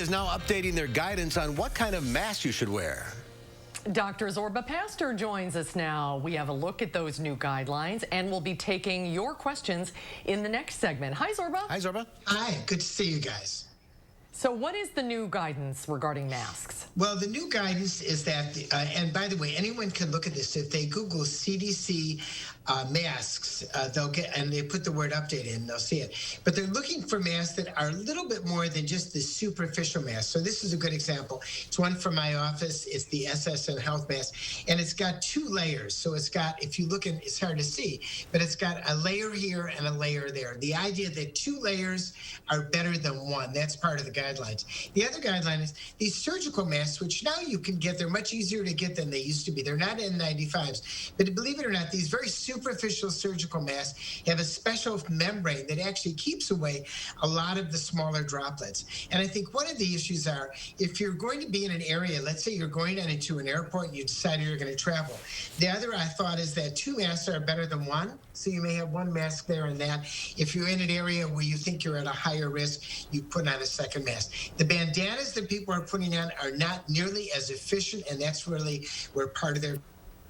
Is now updating their guidance on what kind of mask you should wear. Dr. Zorba Pastor joins us now. We have a look at those new guidelines, and we'll be taking your questions in the next segment. Hi, Zorba. Hi, Zorba. Hi, good to see you guys. So what is the new guidance regarding masks? Well, the new guidance is that, and by the way, anyone can look at this. If they Google CDC masks, they'll get, and they put the word update in, they'll see it. But they're looking for masks that are a little bit more than just the superficial mask. So this is a good example. It's one from my office. It's the SSN Health mask, and it's got 2 layers. So it's got, if you look at, it's hard to see, but it's got a layer here and a layer there. The idea that 2 layers are better than 1, that's part of the guidelines. The other guideline is these surgical masks, which now you can get, they're much easier to get than they used to be. They're not N95s, but believe it or not, these very superficial surgical masks have a special membrane that actually keeps away a lot of the smaller droplets. And I think one of the issues are, if you're going to be in an area, let's say you're going into an airport and you decided you're going to travel. The other I thought is that 2 masks are better than 1. So you may have 1 mask there and that. If you're in an area where you think you're at a higher risk, you put on a second mask. The bandanas that people are putting on are not nearly as efficient, and that's really where part of their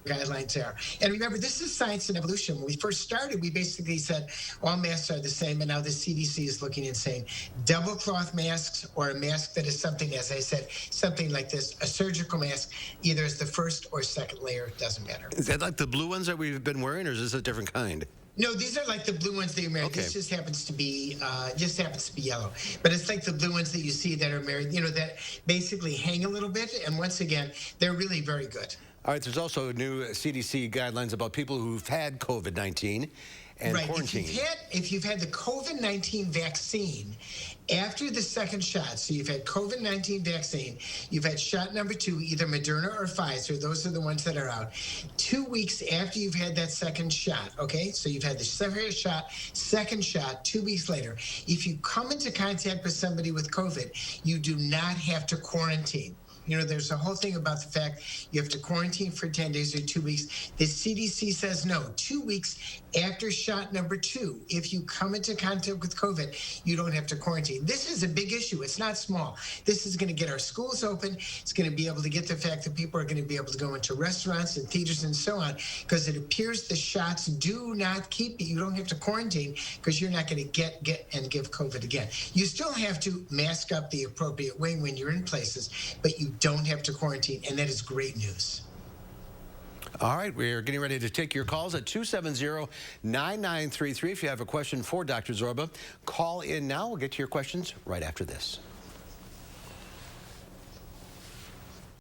guidelines are. And remember, this is science and evolution. When we first started, we basically said all masks are the same, and now the CDC is looking and saying double cloth masks or a mask that is something, as I said, something like this, a surgical mask, either as the first or second layer, doesn't matter. Is that like the blue ones that we've been wearing, or is this a different kind? No, these are like the blue ones that you're married. Okay. This just happens to be yellow. But it's like the blue ones that you see that are married, you know, that basically hang a little bit. And once again, they're really very good. All right, there's also new CDC guidelines about people who've had COVID-19 and right. quarantine. If you've had the COVID-19 vaccine after the second shot, so you've had COVID-19 vaccine, you've had shot number 2, either Moderna or Pfizer, those are the ones that are out, 2 weeks after you've had that second shot, okay? So you've had the second shot, 2 weeks later. If you come into contact with somebody with COVID, you do not have to quarantine. You know, there's a whole thing about the fact you have to quarantine for 10 days or 2 weeks. The CDC says no, 2 weeks after shot number 2, if you come into contact with COVID, you don't have to quarantine. This is a big issue. It's not small. This is going to get our schools open. It's going to be able to get the fact that people are going to be able to go into restaurants and theaters and so on, because it appears the shots do not keep you. You don't have to quarantine because you're not going to get and give COVID again. You still have to mask up the appropriate way when you're in places, but you don't have to quarantine, and that is great news. All right, we're getting ready to take your calls at 270-9933. If you have a question for Dr. Zorba, call in now. We'll get to your questions right after this.